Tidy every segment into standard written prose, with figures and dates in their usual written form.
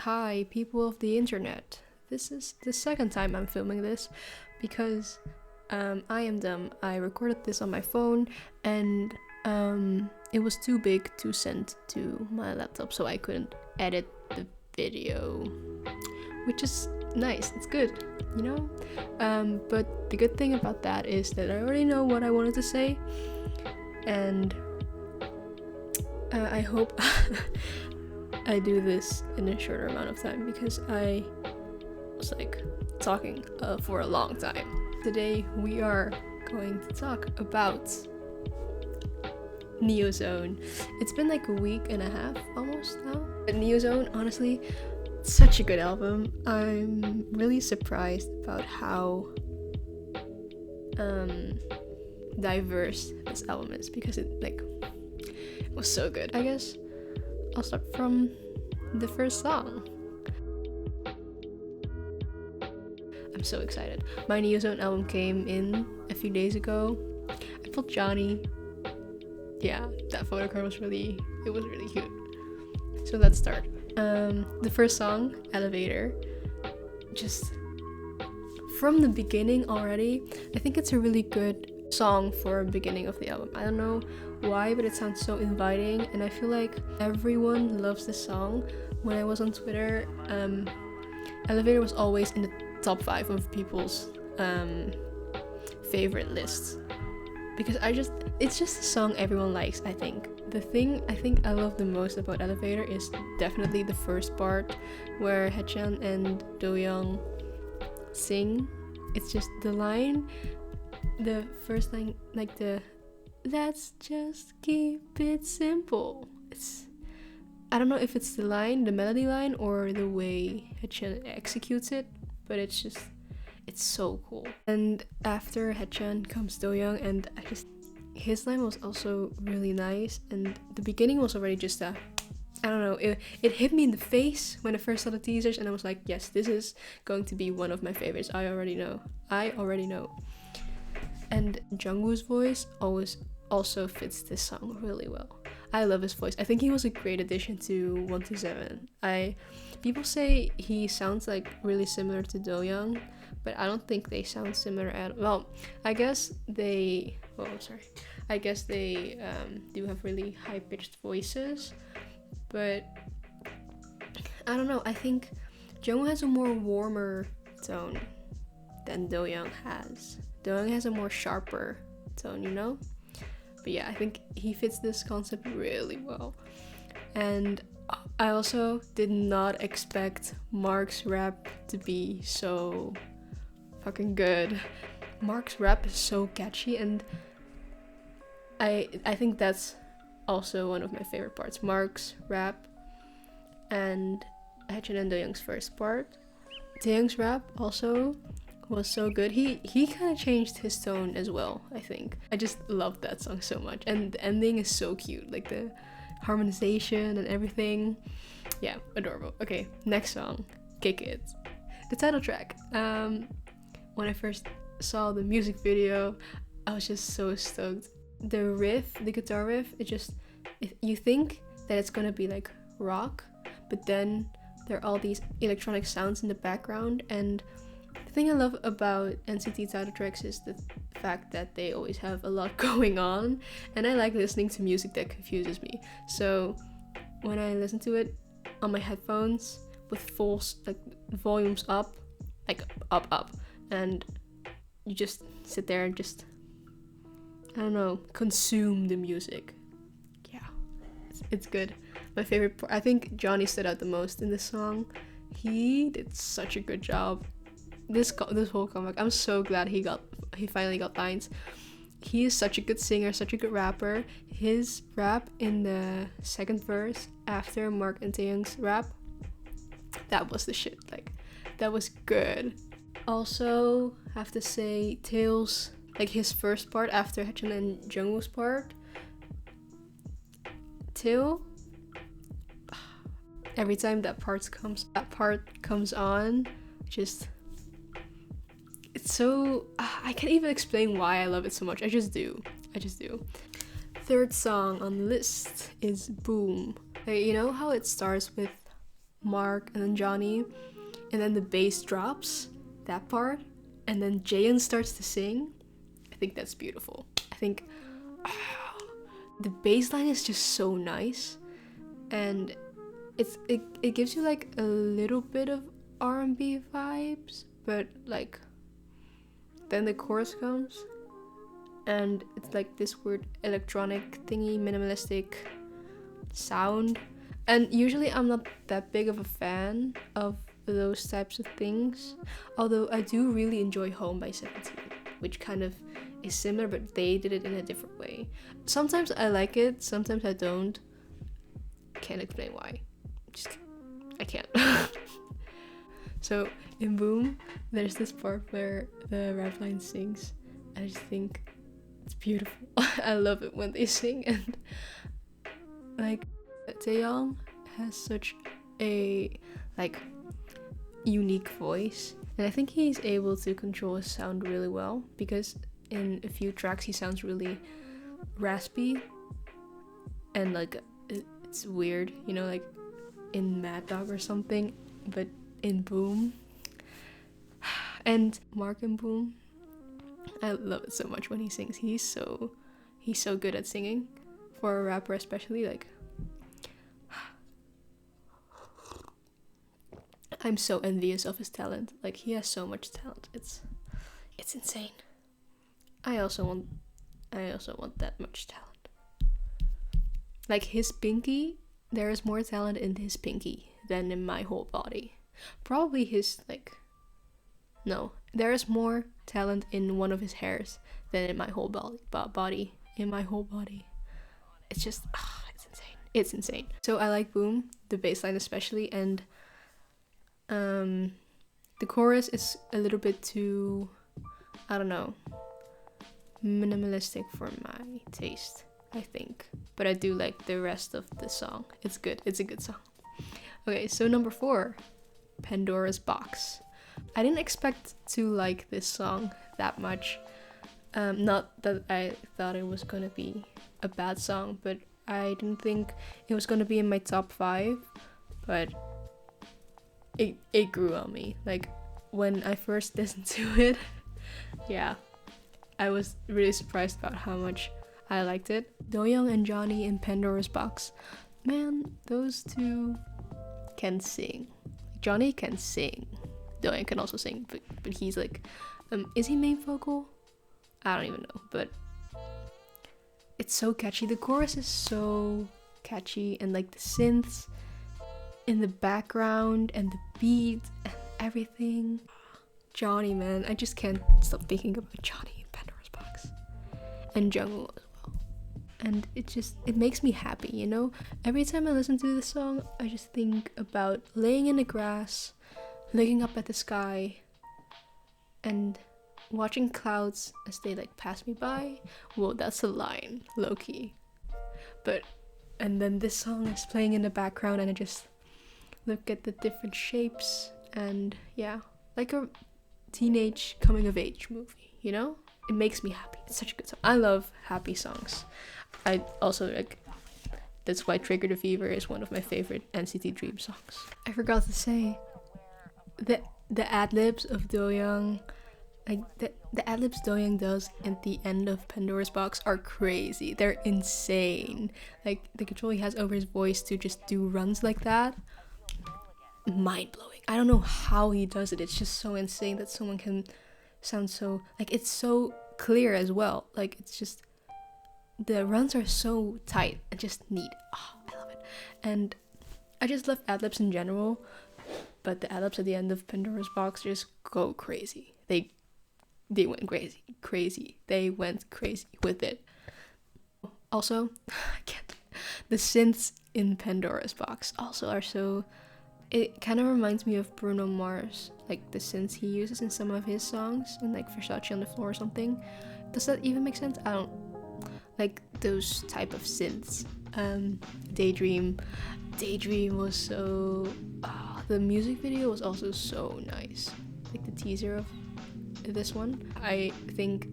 Hi, people of the internet. This is the second time I'm filming this because I am dumb. I recorded this on my phone and it was too big to send to my laptop, so I couldn't edit the video, which is nice. It's good, you know? But the good thing about that is that I already know what I wanted to say, and I hope I do this in a shorter amount of time because I was like talking for a long time. Today we are going to talk about Neozone. It's been like a week and a half almost now. But Neozone, honestly, such a good album. I'm really surprised about how diverse this album is because it was so good. I guess I'll start from the first song. I'm so excited. My Neozone album came in a few days ago. I felt Johnny. Yeah, that photo card was really cute. So let's start. The first song, Elevator, just from the beginning already, I think it's a really good song for a beginning of the album. I don't know why, but it sounds so inviting, and I feel like everyone loves this song. When I was on Twitter, Elevator was always in the top 5 of people's favorite lists because it's just a song everyone likes. I think the thing I love the most about Elevator is definitely the first part where Haechan and Do-young sing. It's just the first line, like the "let's just keep it simple." I don't know if it's the melody line, or the way Haechan executes it, but it's so cool. And after Haechan comes Do-young, and his line was also really nice, and the beginning was already just I don't know, it hit me in the face when I first saw the teasers, and I was like, yes, this is going to be one of my favorites. I already know. And Jungwoo's voice also fits this song really well. I love his voice. I think he was a great addition to 127. People say he sounds like really similar to Do-young, but I don't think they sound similar at well. I guess they do have really high pitched voices, but I don't know. I think Jungwoo has a more warmer tone than Do-young has. Do-young has a more sharper tone, you know? But yeah, I think he fits this concept really well. And I also did not expect Mark's rap to be so fucking good. Mark's rap is so catchy, and I think that's also one of my favorite parts. Mark's rap and Haechan and Do-young's first part. Do-young's rap also was so good. He kind of changed his tone as well, I think. I just love that song so much, and the ending is so cute, like the harmonization and everything. Yeah, adorable. Okay, next song, Kick It, the title track. When I first saw the music video, I was just so stoked. The guitar riff, you think that it's gonna be like rock, but then there are all these electronic sounds in the background. And the thing I love about NCT title tracks is the fact that they always have a lot going on, and I like listening to music that confuses me. So when I listen to it on my headphones with full volumes up, up, and you just sit there and just, I don't know, consume the music. Yeah, it's good. My favorite part, I think Johnny stood out the most in this song. He did such a good job. This whole comeback, I'm so glad he finally got lines. He is such a good singer, such a good rapper. His rap in the second verse after Mark and Taehyung's rap, that was the shit. Like, that was good. Also, have to say Taeil's, like his first part after Haechan and Jungwoo's part. Taeil, every time that part comes on, just, it's so, I can't even explain why I love it so much. I just do. Third song on the list is Boom. Like, you know how it starts with Mark, and then Johnny, and then the bass drops, that part, and then Jaehyun starts to sing. I think that's beautiful. I think the bass line is just so nice, and it gives you like a little bit of R&B vibes, but like then the chorus comes and it's like this weird electronic thingy, minimalistic sound. And usually I'm not that big of a fan of those types of things, although I do really enjoy Home by 17, which kind of is similar, but they did it in a different way. Sometimes I like it, sometimes I don't. Can't explain why. Just I can't. So in Boom, there's this part where the rap line sings, and I just think it's beautiful. I love it when they sing, and like Taeyong has such a like unique voice, and I think he's able to control his sound really well, because in a few tracks he sounds really raspy and like it's weird, you know, like in Mad Dog or something, but in Boom and Mark in Boom, I love it so much when he sings. He's so good at singing for a rapper, especially. Like I'm so envious of his talent. Like he has so much talent. It's insane. I also want that much talent. Like his pinky, there is more talent in his pinky than in my whole body. Probably his no, there is more talent in one of his hairs than in my whole body. In my whole body. It's just, it's insane. It's insane. So I like Boom, the bass line especially, and the chorus is a little bit too, I don't know, minimalistic for my taste, I think. But I do like the rest of the song. It's good. It's a good song. Okay, so number 4, Pandora's Box. I didn't expect to like this song that much. Not that I thought it was gonna be a bad song, but I didn't think it was gonna be in my top 5. But it grew on me. Like when I first listened to it, yeah, I was really surprised about how much I liked it. Do-young and Johnny in Pandora's Box. Man, those two can sing. Johnny can sing. Do-young can also sing, but he's like, is he main vocal? I don't even know, but it's so catchy. The chorus is so catchy, and like the synths in the background and the beat and everything. Johnny, man, I just can't stop thinking about Johnny in Pandora's Box. And Jungwoo as well. And it makes me happy, you know? Every time I listen to this song, I just think about laying in the grass, looking up at the sky, and watching clouds as they like pass me by. Whoa, that's a line, low-key. And then this song is playing in the background, and I just look at the different shapes, and yeah, like a teenage coming of age movie, you know? It makes me happy. It's such a good song. I love happy songs. I also like, that's why Trigger the Fever is one of my favorite NCT Dream songs. I forgot to say, the ad-libs of Do-young, like the ad-libs Do-young does at the end of Pandora's Box are crazy. They're insane. Like the control he has over his voice to just do runs like that, mind-blowing. I don't know how he does it. It's just so insane that someone can sound so, like, it's so clear as well. Like, it's just, the runs are so tight and just neat. Oh, I love it. And I just love ad-libs in general, but the ad-libs at the end of Pandora's Box just go crazy. They went crazy. They went crazy with it. Also, I can't, the synths in Pandora's Box also are so, it kind of reminds me of Bruno Mars, like the synths he uses in some of his songs, in like Versace on the Floor or something. Does that even make sense? I don't like those type of synths. Daydream was so, the music video was also so nice, like the teaser of this one. I think,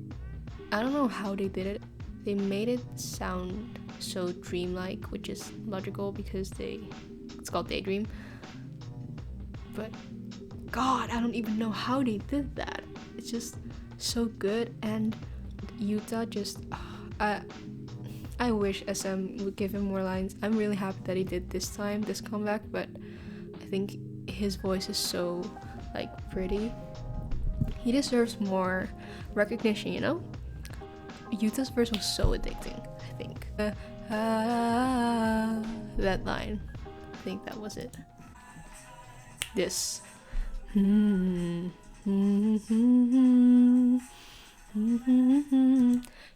I don't know how they did it. They made it sound so dreamlike, which is logical because it's called Daydream. but God, I don't even know how they did that. It's just so good. And Yuta just I wish SM would give him more lines. I'm really happy that he did this comeback, but I think his voice is so like pretty. He deserves more recognition, you know? Yuta's verse was so addicting, I think. That line, I think that was it. This. He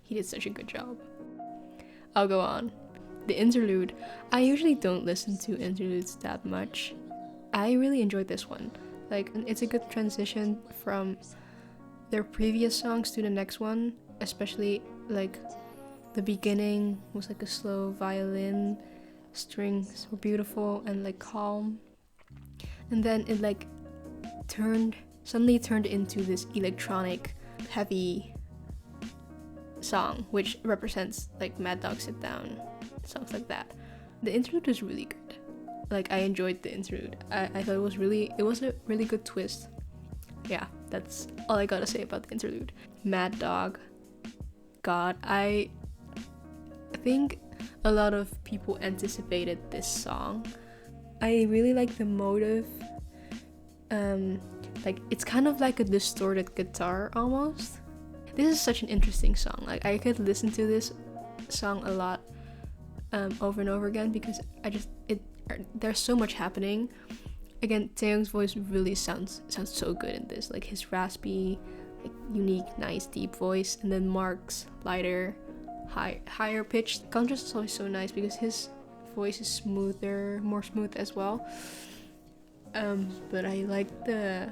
did such a good job. I'll go on. The interlude. I usually don't listen to interludes that much. I really enjoyed this one. Like, it's a good transition from their previous songs to the next one, especially like the beginning was like a slow violin, strings were beautiful and like calm, and then it like suddenly turned into this electronic heavy song, which represents like Mad Dog Sit Down, songs like that. The interlude was really good. Like, I enjoyed the interlude. I thought it was a really good twist. Yeah, that's all I gotta say about the interlude. Mad Dog. God, I think a lot of people anticipated this song. I really like the motive. Like, it's kind of like a distorted guitar almost. This is such an interesting song. Like, I could listen to this song a lot over and over again because there's so much happening. Again, Taeyong's voice really sounds so good in this. Like, his raspy, like, unique, nice, deep voice, and then Mark's lighter, higher pitched. The contrast is always so nice because his voice is more smooth as well. But I like the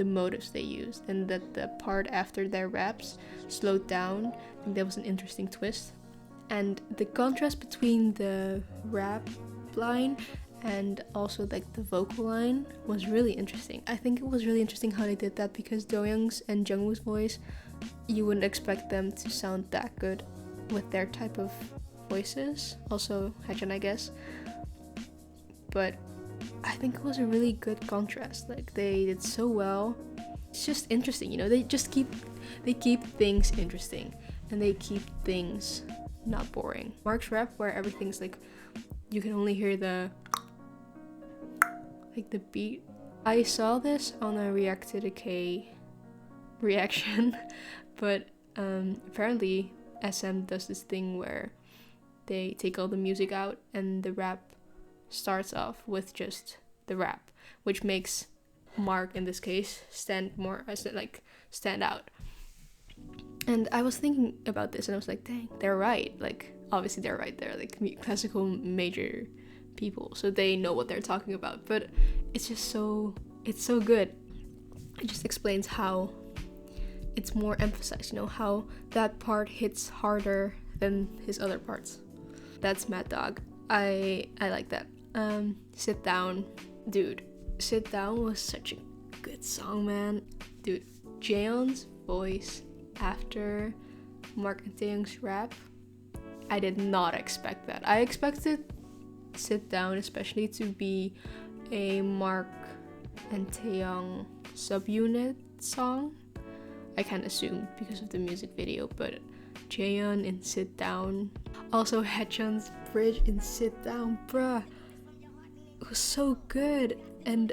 motives they used, and that the part after their raps slowed down. I think that was an interesting twist. And the contrast between the rap line and also like the vocal line was really interesting. I think it was really interesting how they did that because Do-young's and Jungwoo's voice, you wouldn't expect them to sound that good with their type of voices. Also Haechan, I guess. But I think it was a really good contrast. Like, they did so well. It's just interesting, you know. They keep things interesting, and they keep things not boring. Mark's rap, where everything's like, you can only hear the beat. I saw this on a React to the K reaction, but apparently SM does this thing where they take all the music out and the rap starts off with just the rap, which makes Mark in this case stand out. And I was thinking about this and I was like, dang, they're right. Like, obviously they're right. They're like classical major people, so they know what they're talking about. But it's so good. It just explains how it's more emphasized, you know, how that part hits harder than his other parts. That's Mad Dog. I like that. Sit Down. Dude, Sit Down was such a good song, man. Dude, Jaeon's voice after Mark and Taeyong's rap, I did not expect that. I expected Sit Down especially to be a Mark and Taeyong subunit song. I can't assume because of the music video, but Jaeon in Sit Down. Also Haechan's bridge in Sit Down, bruh. It was so good. And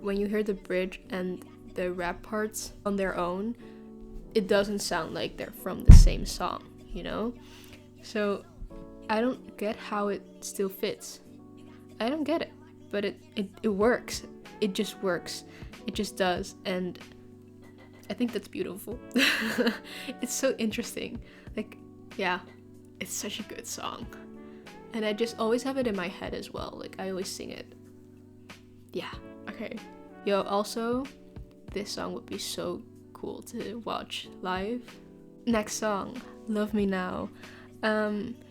when you hear the bridge and the rap parts on their own, it doesn't sound like they're from the same song, you know? So I don't get how it still fits. I don't get it. But it works. It just works. It just does. And I think that's beautiful. It's so interesting. Like, yeah, it's such a good song. And I just always have it in my head as well. Like, I always sing it. Yeah, okay. Yo, also, this song would be so cool to watch live. Next song, Love Me Now.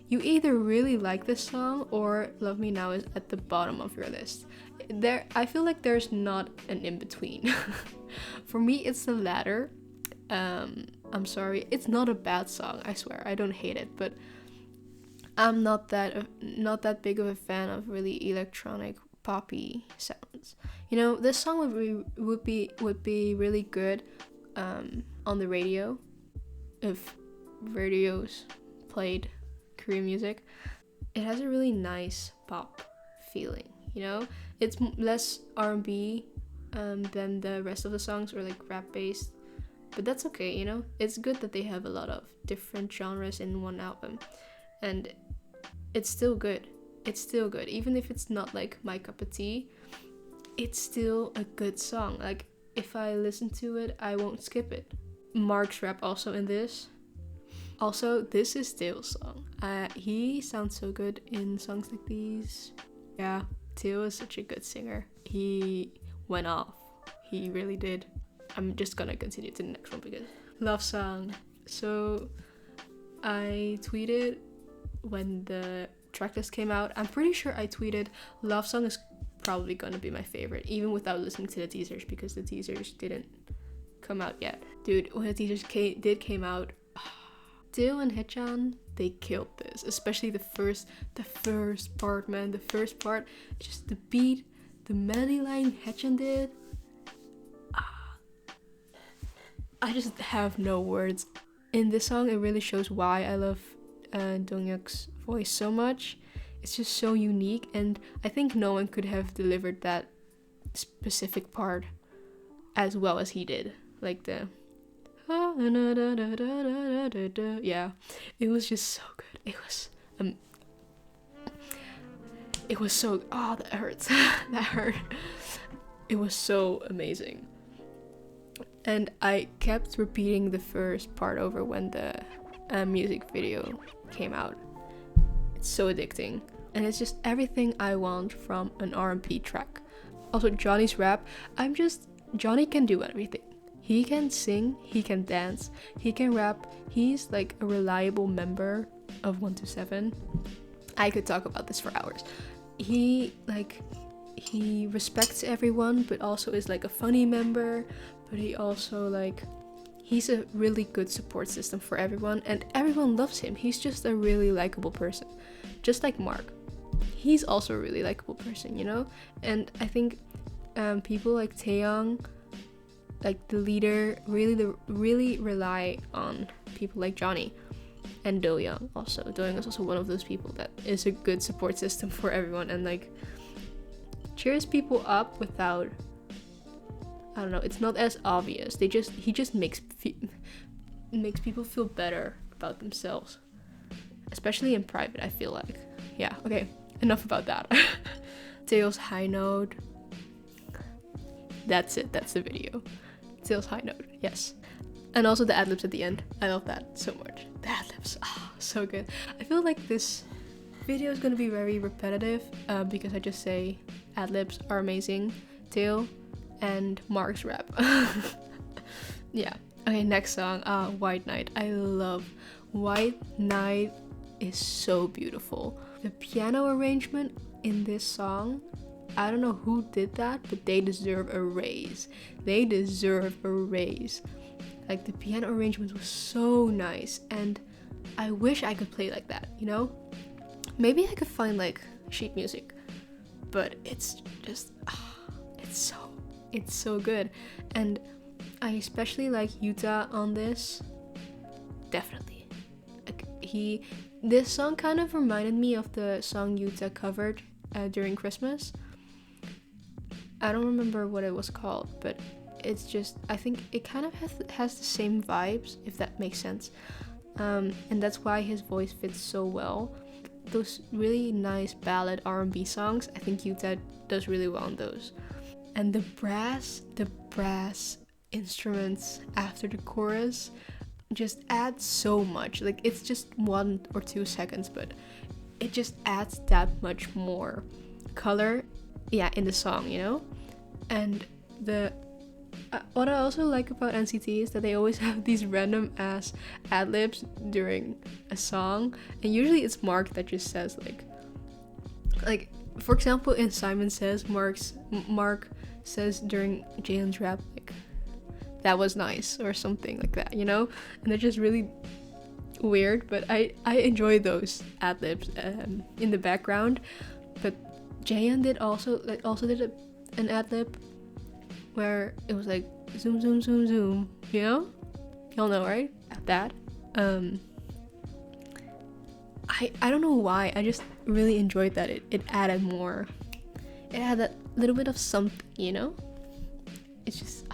You either really like this song or Love Me Now is at the bottom of your list. I feel like there's not an in-between. For me, it's the latter. I'm sorry, it's not a bad song, I swear. I don't hate it, but I'm not that big of a fan of really electronic poppy sounds. You know, this song would be really good on the radio if radios played Korean music. It has a really nice pop feeling, you know? It's less R&B than the rest of the songs, or like rap based, but that's okay, you know? It's good that they have a lot of different genres in one album, and it's still good. It's still good. Even if it's not like my cup of tea, it's still a good song. Like, if I listen to it, I won't skip it. Mark's rap also in this. Also, this is Taeil's song. He sounds so good in songs like these. Yeah, Taeil is such a good singer. He went off. He really did. I'm just gonna continue to the next one because love song. So I tweeted when the tracklist came out. I'm pretty sure I tweeted love song is probably gonna be my favorite, even without listening to the teasers, because the teasers didn't come out yet. Dude, when the teasers came out, Taeil and Haechan, they killed this. Especially the first part, man. The first part, just the beat, the melody line Haechan did. I just have no words. In this song, it really shows why I love Donghyuk's voice so much. It's just so unique, and I think no one could have delivered that specific part as well as he did. Like the yeah, it was just so good. It was so, oh, that hurts. That hurt. It was so amazing. And I kept repeating the first part over when the music video came out. It's so addicting, and it's just everything I want from an R&B track. Also, Johnny's rap, Johnny can do everything. He can sing, he can dance, he can rap. He's like a reliable member of 127. I could talk about this for hours. He respects everyone, but also is like a funny member, but he also he's a really good support system for everyone, and everyone loves him. He's just a really likable person. Just like Mark. He's also a really likable person, you know? And I think people like Taeyong, like the leader, really rely on people like Johnny and Do-young also. Do-young is also one of those people that is a good support system for everyone and like cheers people up without, I don't know, it's not as obvious. He just makes people feel better about themselves, especially in private, I feel like. Yeah, okay, enough about that. Taeil's high note. That's it, that's the video. Taeil's high note, yes. And also the ad-libs at the end. I love that so much. The ad-libs, so good. I feel like this video is gonna be very repetitive because I just say ad-libs are amazing. Taeil and Mark's rap. Yeah. Okay, next song, White Night. I love White Night. Is so beautiful. The piano arrangement in this song, I don't know who did that, but they deserve a raise. They deserve a raise. Like, the piano arrangement was so nice, and I wish I could play like that, you know? Maybe I could find like sheet music, but it's just it's so good. And I especially like Yuta on this. Definitely. Like, this song kind of reminded me of the song Yuta covered during Christmas. I don't remember what it was called, but it's just, I think it kind of has the same vibes, if that makes sense. And that's why his voice fits so well. Those really nice ballad R&B songs, I think Yuta does really well on those. And the brass instruments after the chorus just adds so much. Like, it's just 1 or 2 seconds, but it just adds that much more color, in the song, you know? And what I also like about NCT is that they always have these random ass ad-libs during a song, and usually it's Mark that just says like for example in Simon Says, Mark says during Jalen's rap like, that was nice, or something like that, you know? And they're just really weird, but I enjoy those ad-libs in the background. But Jaehyun did an ad lib where it was like zoom zoom zoom zoom, you know? Y'all know, right? That. I don't know why, I just really enjoyed that. It added more. It had that little bit of something, you know? It's just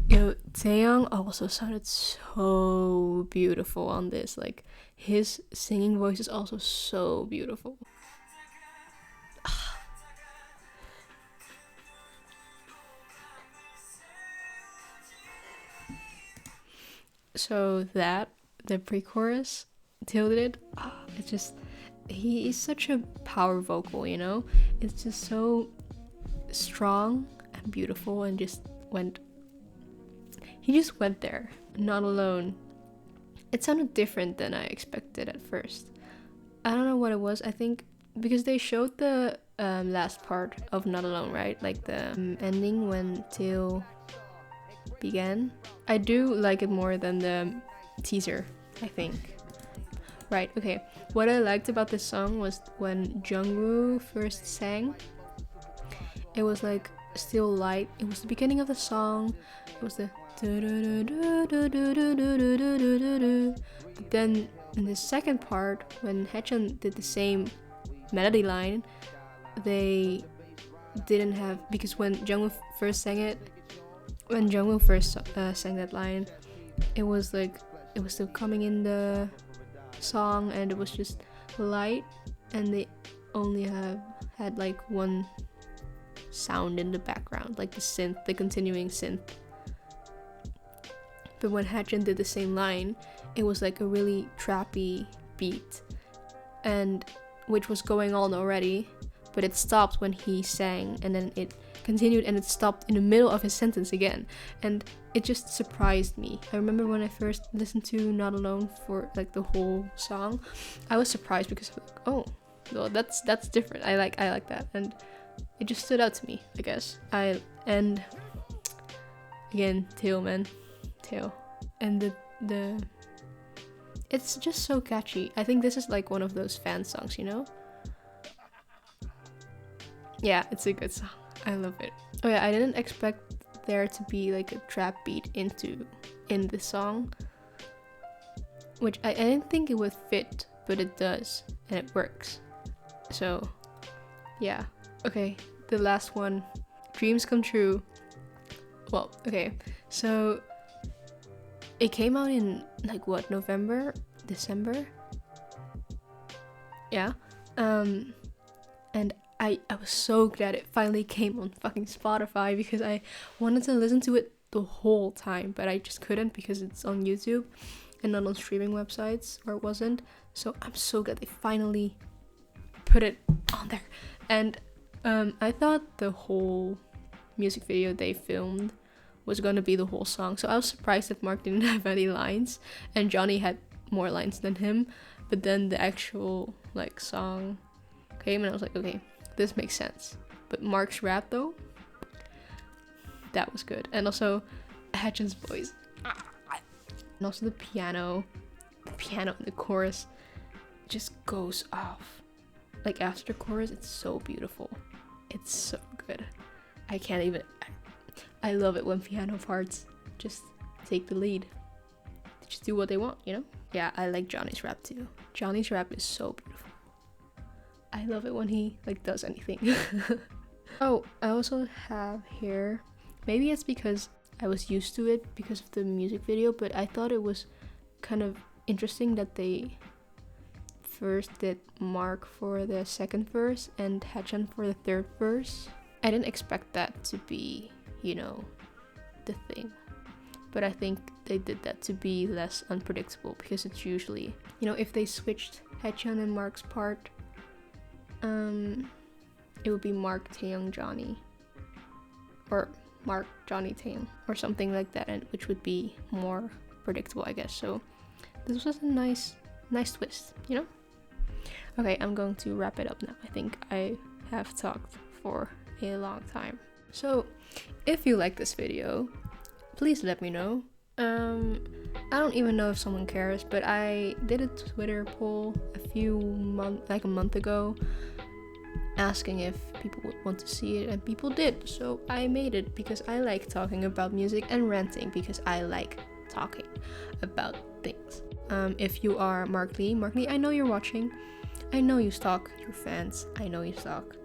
Yo, Taeyong also sounded so beautiful on this. Like, his singing voice is also so beautiful. So the pre-chorus, Tilted, it's just, he is such a power vocal, you know? It's just so strong and beautiful and he just went there. Not Alone. It sounded different than I expected at first. I don't know what it was. I think because they showed the last part of Not Alone, right? Like the ending when Tae began. I do like it more than the teaser, I think. Right, okay. What I liked about this song was when Jungwoo first sang. It was like still light. It was the beginning of the song. It was the but then in the second part, when Haechan did the same melody line, they didn't have, because when Jungwoo first sang that line, it was like it was still coming in the song and it was just light, and they only had like one sound in the background, like the continuing synth. But when Haechan did the same line, it was like a really trappy beat, and which was going on already, but it stopped when he sang, and then it continued and it stopped in the middle of his sentence again, and it just surprised me. I remember when I first listened to Not Alone for like the whole song, I was surprised because like, oh, well, that's different. I like that, and it just stood out to me, I guess. And again, Tae, man. Tae. And the it's just so catchy. I think this is like one of those fan songs, you know? Yeah, it's a good song. I love it. Oh yeah, I didn't expect there to be like a trap beat in the song, which I didn't think it would fit, but it does, and it works. So yeah. Okay, the last one, Dreams Come True. Well, okay, so it came out in like what, November, December? Yeah. And I was so glad it finally came on fucking Spotify, because I wanted to listen to it the whole time, but I just couldn't because it's on YouTube and not on streaming websites, or it wasn't. So I'm so glad they finally put it on there. And I thought the whole music video they filmed was gonna be the whole song, so I was surprised that Mark didn't have any lines, and Johnny had more lines than him. But then the actual like song came, and I was like, okay, this makes sense. But Mark's rap though, that was good. And also Haechan's voice, and also the piano in the chorus just goes off. Like after the chorus, it's so beautiful. It's so good. I love it when piano parts just take the lead. They just do what they want, you know? Yeah, I like Johnny's rap too. Johnny's rap is so beautiful. I love it when he like does anything. Oh, I also have here, maybe it's because I was used to it because of the music video, but I thought it was kind of interesting that they first did Mark for the second verse and Haechan for the third verse. I didn't expect that to be, you know, the thing. But I think they did that to be less unpredictable, because it's usually, you know, if they switched Haechan and Mark's part, it would be Mark, Taeyong, Johnny, or Mark, Johnny, Taeyong, or something like that, and which would be more predictable, I guess. So this was a nice twist, you know? Okay, I'm going to wrap it up now. I think I have talked for a long time. So if you like this video, please let me know. I don't even know if someone cares, but I did a Twitter poll like a month ago, asking if people would want to see it, and people did. So I made it because I like talking about music, and ranting because I like talking about things. If you are Mark Lee, I know you're watching. I know you stalk your fans. I know you stalk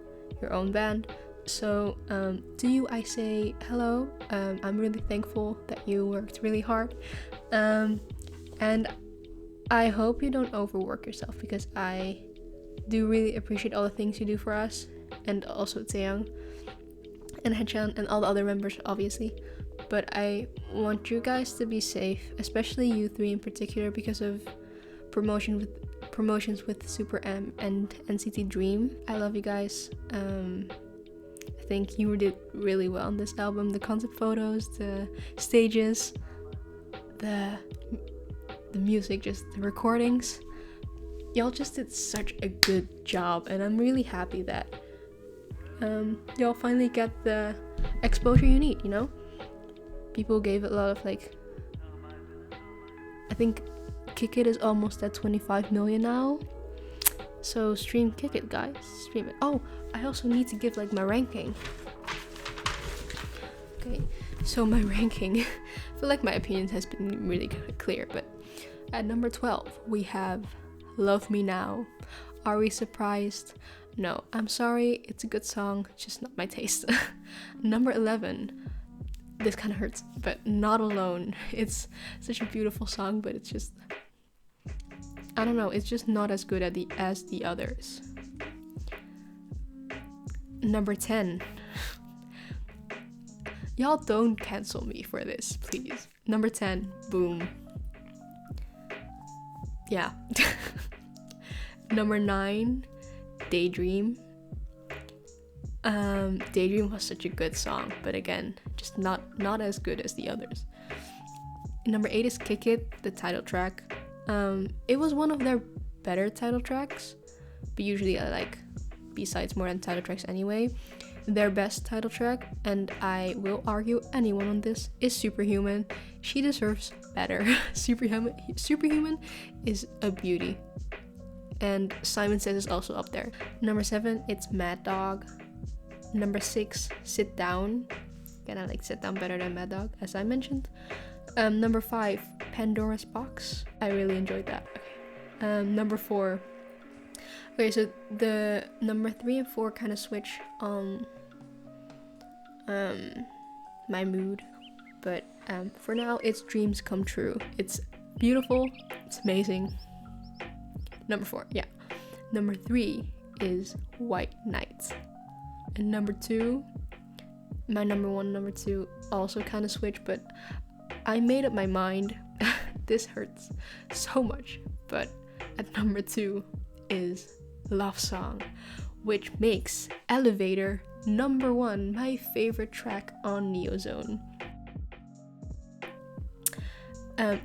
your own band. So to you I say hello. I'm really thankful that you worked really hard, and I hope you don't overwork yourself, because I do really appreciate all the things you do for us, and also Taeyang and Haechan and all the other members, obviously. But I want you guys to be safe, especially you three in particular, because of promotions with Super M and NCT Dream. I love you guys. I think you did really well on this album. The concept photos, the stages, the music, just the recordings. Y'all just did such a good job, and I'm really happy that y'all finally get the exposure you need, you know? People gave it a lot of, like, I think Kick It is almost at 25 million now. So stream Kick It, guys. Stream it. Oh, I also need to give, like, my ranking. Okay, so my ranking. I feel like my opinion has been really clear, but at number 12, we have Love Me Now. Are we surprised? No, I'm sorry. It's a good song, just not my taste. Number 11. This kind of hurts, but Not Alone. It's such a beautiful song, but it's just, I don't know, it's just not as good as the others. Number 10. Y'all don't cancel me for this, please. Number 10, Boom. Yeah. Number 9, Daydream. Daydream was such a good song, but again, just not as good as the others. Number 8 is Kick It, the title track. It was one of their better title tracks, but usually I like B-sides more than title tracks anyway. Their best title track, and I will argue anyone on this, is Superhuman. She deserves better. Superhuman is a beauty. And Simon Says is also up there. Number 7, it's Mad Dog. Number 6, Sit Down. Again, I like Sit Down better than Mad Dog, as I mentioned. Number 5, Pandora's Box. I really enjoyed that. Okay. Number 4. Okay, so the number 3 and 4 kind of switch on my mood, but for now it's Dreams Come True. It's beautiful, it's amazing. Number 4, yeah. Number 3 is White Nights, and number 2, my number 1 and number 2 also kind of switch, but I made up my mind. This hurts so much, but at number 2 is Love Song, which makes Elevator number 1, my favorite track on Neozone.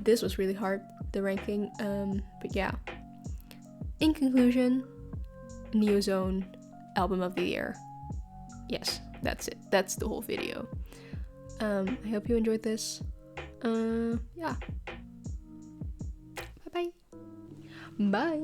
This was really hard, the ranking, but yeah. In conclusion, Neozone album of the year. Yes, that's it. That's the whole video. I hope you enjoyed this. Yeah. Bye-bye. Bye.